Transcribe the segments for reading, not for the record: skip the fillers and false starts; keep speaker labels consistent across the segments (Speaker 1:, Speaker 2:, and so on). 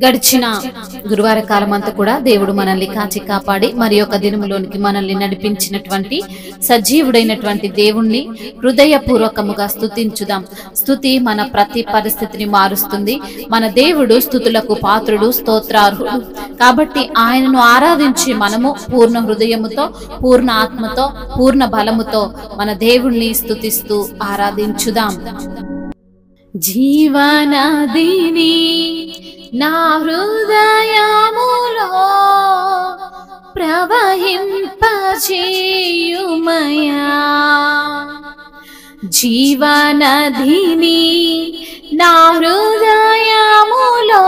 Speaker 1: గడిచిన గురువార కాలమంతా కూడా దేవుడు మనల్ని కాచి కాపాడి మరి ఒక దినములోనికి మనల్ని నడిపించినటువంటి సజీవుడైనటువంటి దేవుణ్ణి హృదయపూర్వకముగా స్తుతించుదాం. స్తుతి మన ప్రతి పరిస్థితిని మారుస్తుంది. మన దేవుడు స్తుతులకు పాత్రుడు, స్తోత్రార్హుడు. కాబట్టి ఆయనను ఆరాధించి మనము పూర్ణ హృదయముతో, పూర్ణ ఆత్మతో, పూర్ణ బలముతో మన దేవుణ్ణి స్తుతిస్తూ ఆరాధించుదాం. జీవనదిని నా హృదయములో ప్రవహింపచేయుమయా, జీవనదిని నా హృదయములో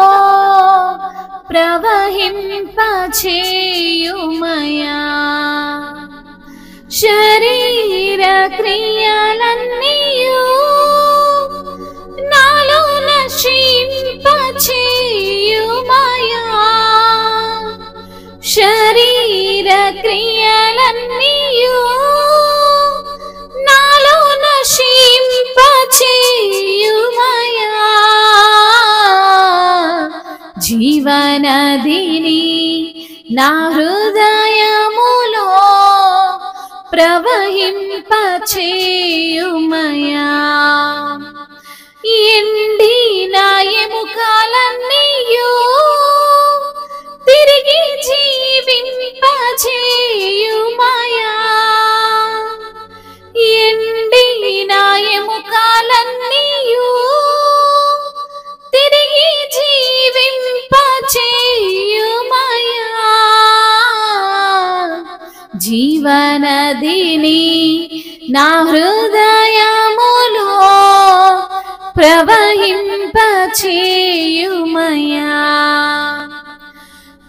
Speaker 1: ప్రవహింపచేయుమయా, శరీర క్రియలన్నీయు నాలో నశింపచేయుమయా, శరీర క్రియలన్నీయు నాలో నశింపచేయుమయా, జీవనదిని నా హృదయములో ప్రవహింపచేయుమయా, ఎండిన ఎముకలన్నీయు తిరిగి జీవింపచేయుమయా, ఎండిన ఎముకలన్నీయు తిరిగి జీవింపచేయుమయా, జీవనదిని నా హృదయములో ప్రవహింపచేయుమయా,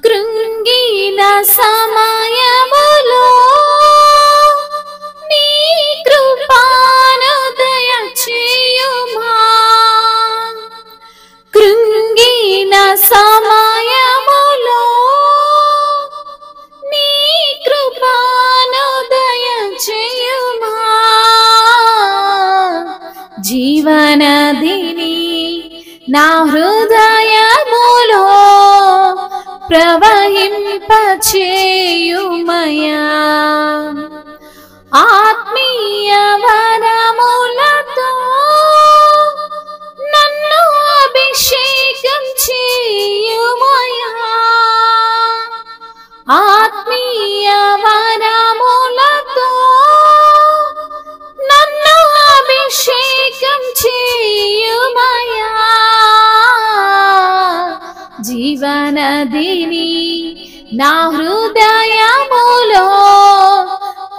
Speaker 1: కృంగిన సమయములో నీ కృపను దయచేయుమా, కృంగిన సమయములో నీ కృపను దయచేయుమా, జీవనదిని నా హృదయములో ప్రవహింపచేయుమయా, ఆత్మీయ వరములతో నన్ను అభిషేకం చేయుమయా, ఆత్మీయ వరములతో నన్ను అభిషేకం చేయుమయా, జీవనదిని నా హృదయములో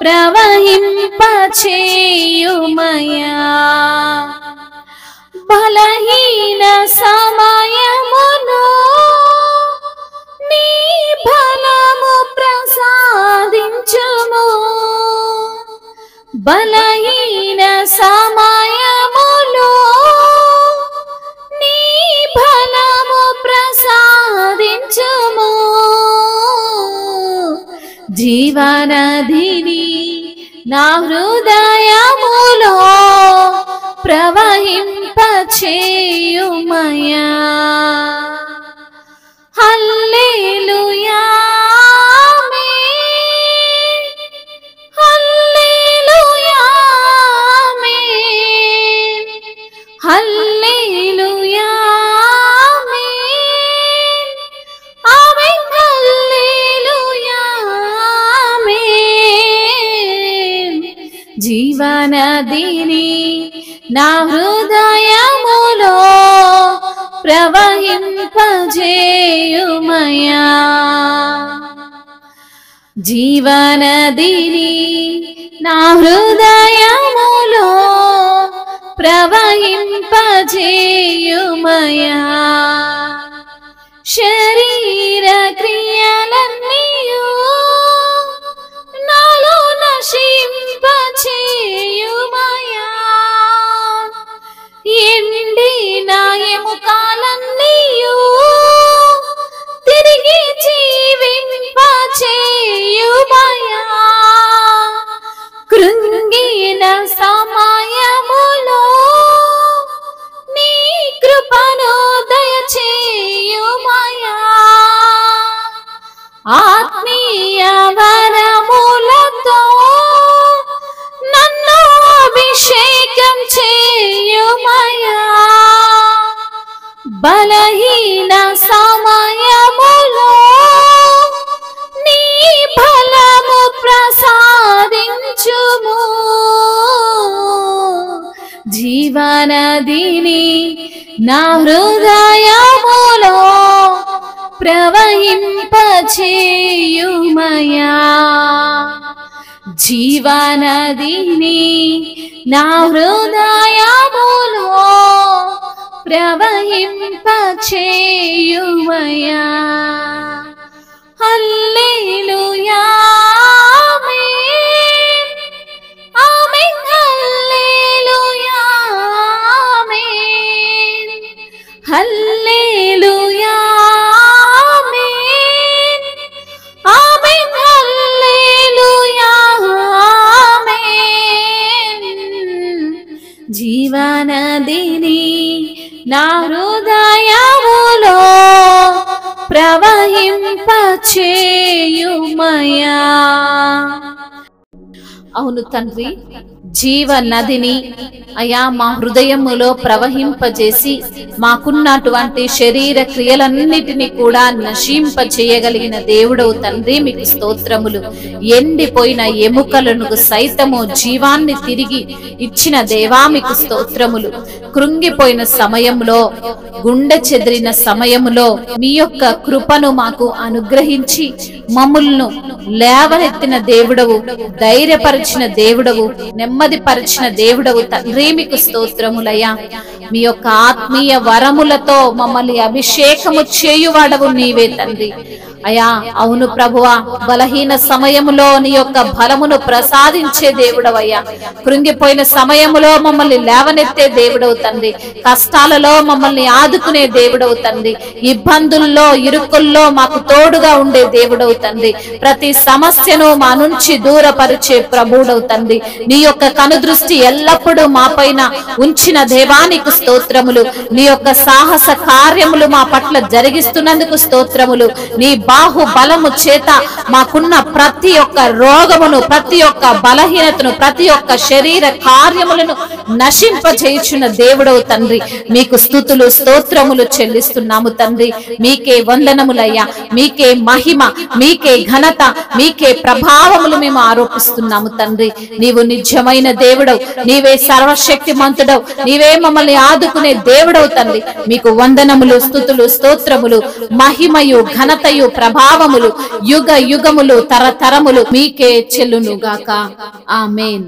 Speaker 1: ప్రవహింపచేయుమయా, బలహీన సమయములో నీ బలము ప్రసాదించుము, బలహీన సమయములో నీ బలము ప్రసాదించుము, జీవనదిని నా హృదయములో ప్రవహింపచేయుమయా, హల్లెలూయా ఆమేన్, హల్లెలూయా ఆమేన్, హల్లెలూయా ఆమేన్, ఆమేన్, హల్లెలూయా ఆమేన్, జీవనదిని నా హృదయములో ప్రవహింపచేయుమయా, జీవనదిని నా హృదయములో ప్రవహింపచేయుమయా, శరీర క్రియలన్నీయు నాలో నశింపచేయుమయా, ఎండిన ఎముకలన్నీయు తిరిగి జీవింపచేయుమయా, కృంగిన సమయములో నీ కృపను దయచేయుమయా, బలహీన సమయములో నీ బలము ప్రసాదించుము. జీవనదిని నా హృదయములో ప్రవహింపచేయుమయా. జీవనదిని నా హృదయములో ప్రవహింపచేయుమయా. హల్లెలూయా ఆమేన్ ఆమేన్ హల్లెలూయా ఆమేన్ హల్లెలూయా ఆమేన్ ఆమేన్ హల్లెలూయా ఆమేన్. జీవనదిని నా హృదయములో ప్రవహింపచేయుమయా. అవును తండ్రి, జీవ నదిని అయా మా హృదయములో ప్రవహింపజేసి మాకున్నటువంటి శరీర క్రియలన్నిటినీ కూడా నశింపచేయగలిగిన దేవుడవు తండ్రి, మీకు స్తోత్రములు. ఎండిపోయిన ఎముకలను సైతము జీవాన్ని తిరిగి ఇచ్చిన దేవా, మీకు స్తోత్రములు. కృంగిపోయిన సమయంలో, గుండె చెదిరిన సమయంలో మీ యొక్క కృపను మాకు అనుగ్రహించి మమ్ములను లేవనెత్తిన దేవుడవు, ధైర్యపరిచిన దేవుడవు, నెమ్మదిపరిచిన దేవుడవు తండ్రి, మీకు స్తోత్రములయ్యా. మీ యొక్క ఆత్మీయ వరములతో మమ్మల్ని అభిషేకము చేయువాడవు నీవే తండ్రి. అయా అవును ప్రభువా, బలహీన సమయములో నీ యొక్క బలమును ప్రసాదించే దేవుడవయ్యా. కృంగిపోయిన సమయములో మమ్మల్ని లేవనెత్తే దేవుడవు తండ్రి. కష్టాలలో మమ్మల్ని ఆదుకునే దేవుడవు తండ్రి. ఇబ్బందుల్లో, ఇరుకుల్లో మాకు తోడుగా ఉండే దేవుడవు తండ్రి. ప్రతి సమస్యను మా నుంచి దూరపరిచే ప్రభుడవు తండ్రి. నీ యొక్క కనుదృష్టి ఎల్లప్పుడూ మా పైన ఉంచిన దేవానికి స్తోత్రములు. నీ యొక్క సాహస కార్యములు మా పట్ల జరిగిస్తున్నందుకు స్తోత్రములు. నీ బాహు బలము చేత మాకున్న ప్రతి ఒక్క రోగమును, ప్రతి ఒక్క బలహీనతను, ప్రతి ఒక్క శరీర కార్యములను నశింపచేయుచున్న దేవుడవు తండ్రి, మీకు స్తుతులు స్తోత్రములు చెల్లిస్తున్నాము తండ్రి. మీకే వందనములయ్యా, మీకే మహిమ, మీకే ఘనత, మీకే ప్రభావములు మేము ఆరోపిస్తున్నాము తండ్రి. నీవు నిజమైన దేవుడవు, నీవే సర్వశక్తిమంతుడవు, నీవే మమ్మల్ని ఆదుకునే దేవుడవు తండ్రి. మీకు వందనములు, స్తుతులు, స్తోత్రములు, మహిమయు, ఘనతయు, ప్రభావములు యుగ యుగములు, తరతరములు మీకే చెల్లునుగాక. ఆమేన్.